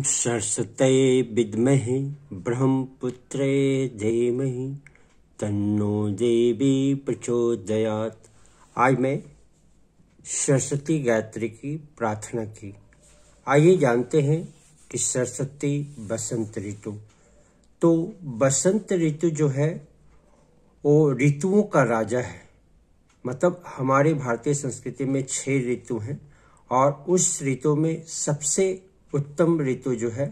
सरस्वते विद्महे ब्रह्मपुत्रे धीमहि तन्नो देवी प्रचोदयात्। आज मैं सरस्वती गायत्री की प्रार्थना की। आइए जानते हैं कि सरस्वती बसंत ऋतु। तो बसंत ऋतु जो है वो ऋतुओं का राजा है। मतलब हमारे भारतीय संस्कृति में 6 ऋतु हैं और उस ऋतु में सबसे उत्तम ऋतु जो है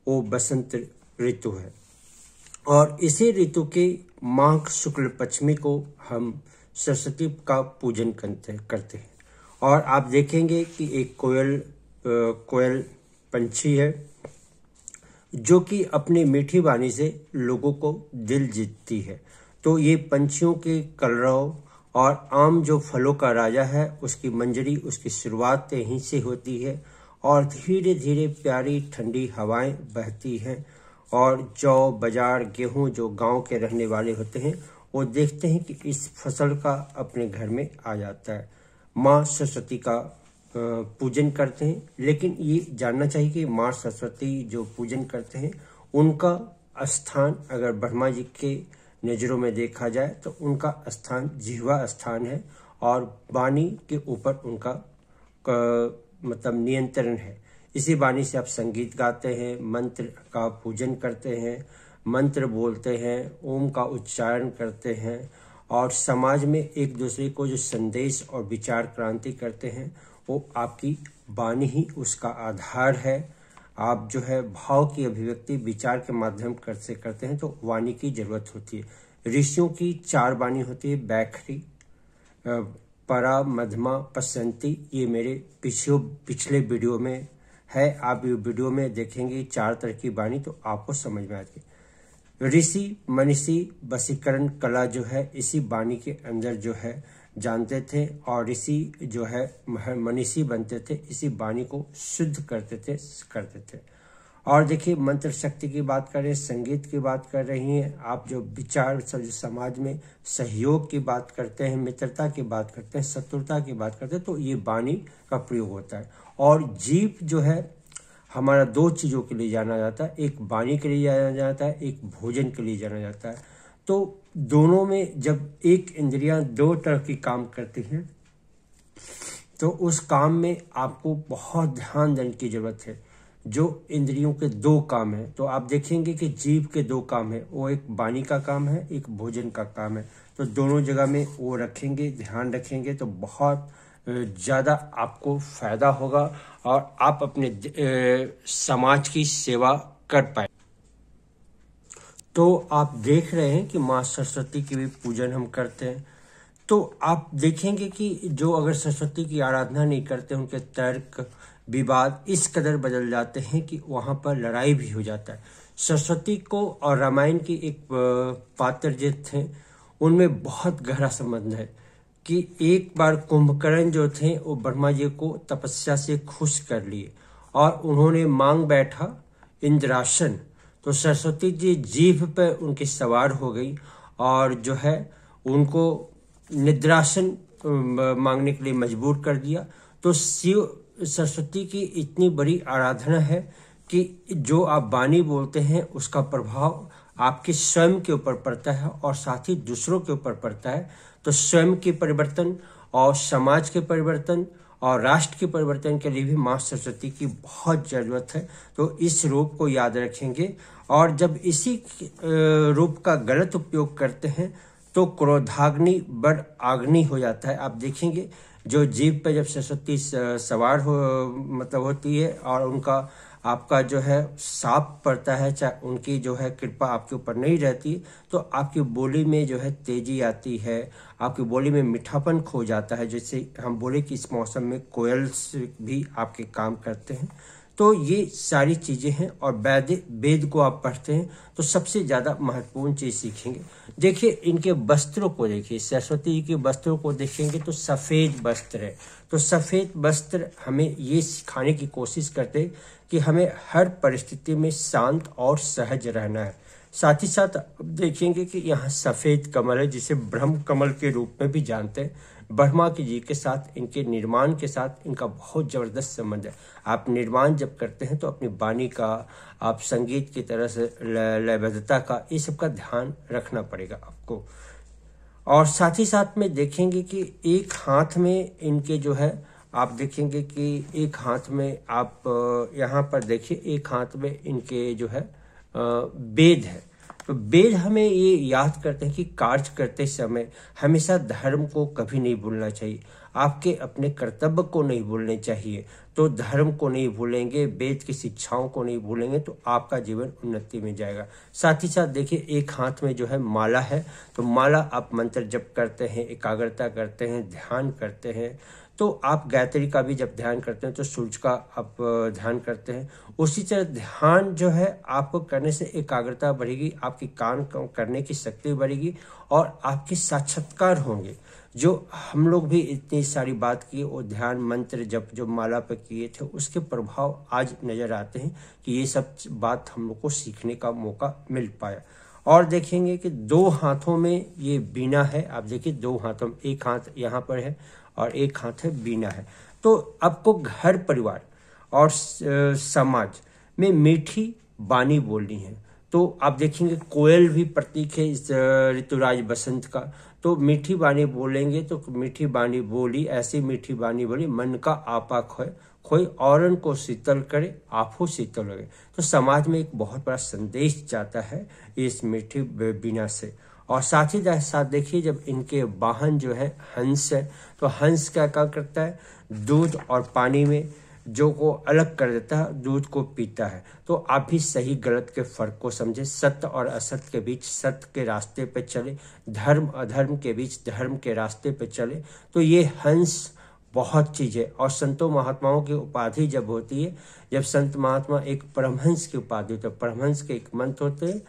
वो बसंत ऋतु है। और इसी ऋतु के माघ शुक्ल पंचमी को हम सरस्वती का पूजन करते हैं। और आप देखेंगे कि एक कोयल पंछी है जो कि अपनी मीठी वाणी से लोगों को दिल जीतती है। तो ये पंछियों के कलरव और आम जो फलों का राजा है उसकी मंजरी, उसकी शुरुआत यहीं से होती है और धीरे धीरे प्यारी ठंडी हवाएं बहती हैं। और जौ, बाजार, गेहूं जो गांव के रहने वाले होते हैं वो देखते हैं कि इस फसल का अपने घर में आ जाता है। माँ सरस्वती का पूजन करते हैं। लेकिन ये जानना चाहिए कि माँ सरस्वती जो पूजन करते हैं उनका स्थान अगर ब्रह्मा जी के नज़रों में देखा जाए तो उनका स्थान जिह्वा स्थान है और वाणी के ऊपर उनका मतलब नियंत्रण है। इसी वाणी से आप संगीत गाते हैं, मंत्र का पूजन करते हैं, मंत्र बोलते हैं, ओम का उच्चारण करते हैं और समाज में एक दूसरे को जो संदेश और विचार क्रांति करते हैं वो आपकी वाणी ही उसका आधार है। आप जो है भाव की अभिव्यक्ति विचार के माध्यम से करते हैं तो वाणी की जरूरत होती है। ऋषियों की 4 वाणी होती है, बैखरी, परा, मध्यमा, पश्चंती। ये मेरे पिछले वीडियो में है। आप ये वीडियो में देखेंगे 4 तरह की वाणी तो आपको समझ में आएगी। ऋषि मनीषी वशीकरण कला जो है इसी वाणी के अंदर जो है जानते थे और ऋषि जो है मनीषी बनते थे, इसी वाणी को शुद्ध करते थे। और देखिए मंत्र शक्ति की बात कर रहे हैं, संगीत की बात कर रही हैं आप, जो विचार समाज में सहयोग की बात करते हैं, मित्रता की बात करते हैं, शत्रुता की बात करते हैं, तो ये वाणी का प्रयोग होता है। और जीव जो है हमारा 2 चीज़ों के लिए जाना जाता है, एक वाणी के लिए जाना जाता है, एक भोजन के लिए जाना जाता है। तो दोनों में जब एक इंद्रियां 2 तरह की काम करती हैं तो उस काम में आपको बहुत ध्यान देने की जरूरत है। जो इंद्रियों के 2 काम है तो आप देखेंगे कि जीव के 2 काम है, वो एक वाणी का काम है, एक भोजन का काम है। तो दोनों जगह में वो रखेंगे, ध्यान रखेंगे तो बहुत ज़्यादा आपको फायदा होगा और आप अपने समाज की सेवा कर पाए। तो आप देख रहे हैं कि माँ सरस्वती की भी पूजन हम करते हैं। तो आप देखेंगे कि जो अगर सरस्वती की आराधना नहीं करते उनके तर्क विवाद इस कदर बदल जाते हैं कि वहाँ पर लड़ाई भी हो जाता है। सरस्वती को और रामायण की एक पात्र जो थे उनमें बहुत गहरा संबंध है कि एक बार कुंभकर्ण जो थे वो ब्रह्मा जी को तपस्या से खुश कर लिए और उन्होंने मांग बैठा इंद्रासन। तो सरस्वती जी जीभ पर उनकी सवार हो गई और जो है उनको निद्रासन मांगने के लिए मजबूर कर दिया। तो शिव सरस्वती की इतनी बड़ी आराधना है कि जो आप वाणी बोलते हैं उसका प्रभाव आपके स्वयं के ऊपर पड़ता है और साथ ही दूसरों के ऊपर पड़ता है। तो स्वयं के परिवर्तन और समाज के परिवर्तन और राष्ट्र के परिवर्तन के लिए भी माँ सरस्वती की बहुत जरूरत है। तो इस रूप को याद रखेंगे और जब इसी रूप का गलत उपयोग करते हैं तो क्रोधाग्नि बड़ आग्नि हो जाता है। आप देखेंगे जो जीव पे जब सरस्वती सवार होती है और उनका आपका जो है साप पड़ता है, चाहे उनकी जो है कृपा आपके ऊपर नहीं रहती तो आपकी बोली में जो है तेजी आती है, आपकी बोली में मीठापन खो जाता है। जैसे हम बोले कि इस मौसम में कोयल भी आपके काम करते हैं। तो ये सारी चीज़ें हैं और वेद को आप पढ़ते हैं तो सबसे ज़्यादा महत्वपूर्ण चीज़ सीखेंगे। देखिए इनके वस्त्रों को देखिए, सरस्वती जी के वस्त्रों को देखेंगे तो सफ़ेद वस्त्र है। तो सफ़ेद वस्त्र हमें ये सिखाने की कोशिश करते हैं कि हमें हर परिस्थिति में शांत और सहज रहना है। साथ ही साथ देखेंगे कि यहाँ सफ़ेद कमल है जिसे ब्रह्म कमल के रूप में भी जानते हैं, ब्रह्मा जी के साथ, इनके निर्माण के साथ इनका बहुत ज़बरदस्त संबंध है। आप निर्माण जब करते हैं तो अपनी वाणी का, आप संगीत की तरह से लयबद्धता का, ये सब का ध्यान रखना पड़ेगा आपको। और साथ ही साथ में देखेंगे कि एक हाथ में इनके जो है, आप देखेंगे कि एक हाथ में आप यहाँ पर देखिए, एक हाथ में इनके जो है वेद है। तो वेद हमें ये याद करते हैं कि कार्य करते समय हमेशा धर्म को कभी नहीं भूलना चाहिए, आपके अपने कर्तव्य को नहीं भूलने चाहिए। तो धर्म को नहीं भूलेंगे, वेद की शिक्षाओं को नहीं भूलेंगे तो आपका जीवन उन्नति में जाएगा। साथ ही साथ देखिए, एक हाथ में जो है माला है, तो माला आप मंत्र जप करते हैं, एकाग्रता करते हैं, ध्यान करते हैं। तो आप गायत्री का भी जब ध्यान करते हैं तो सूर्य का आप ध्यान करते हैं। उसी तरह ध्यान जो है आपको करने से एकाग्रता बढ़ेगी, आपकी काम करने की शक्ति बढ़ेगी और आपके साक्षात्कार होंगे। जो हम लोग भी इतनी सारी बात की, वो ध्यान मंत्र जब जो माला पर किए थे, उसके प्रभाव आज नजर आते हैं कि ये सब बात हम लोग को सीखने का मौका मिल पाया। और देखेंगे कि दो हाथों में ये बीना है, आप देखिए दो हाथों में, एक हाथ यहाँ पर है और एक हाथ है बीना है। तो आपको घर परिवार और समाज में मीठी वाणी बोलनी है। तो आप देखेंगे कोयल भी प्रतीक है इस ऋतुराज बसंत का। तो मीठी वाणी बोलेंगे तो मीठी वाणी बोली, ऐसी मीठी वाणी बोली मन का आपा खोए, कोई औरन को शीतल करे, आपो शीतल लगे। तो समाज में एक बहुत बड़ा संदेश जाता है इस मीठी बीना से। और साथ ही साथ देखिए, जब इनके वाहन जो है हंस है, तो हंस क्या करता है, दूध और पानी में जो को अलग कर देता है, दूध को पीता है। तो आप भी सही गलत के फर्क को समझे, सत्य और असत्य के बीच सत्य के रास्ते पे चले, धर्म अधर्म के बीच धर्म के रास्ते पे चले। तो ये हंस बहुत चीज है। और संतों महात्माओं की उपाधि जब होती है, जब संत महात्मा एक परमहंस की उपाधि होती है, परमहंस के एक मंत्र होते हैं,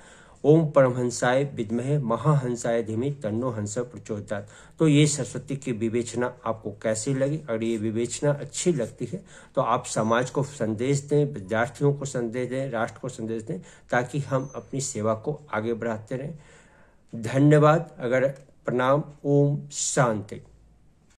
ओम परमहंसाय विद्महे महाहंसाय धीमहि तन्नो हंस प्रचोदयात्। तो ये सरस्वती की विवेचना आपको कैसी लगी? अगर ये विवेचना अच्छी लगती है तो आप समाज को संदेश दें, विद्यार्थियों को संदेश दें, राष्ट्र को संदेश दें, ताकि हम अपनी सेवा को आगे बढ़ाते रहें। धन्यवाद। अगर प्रणाम। ओम शांति।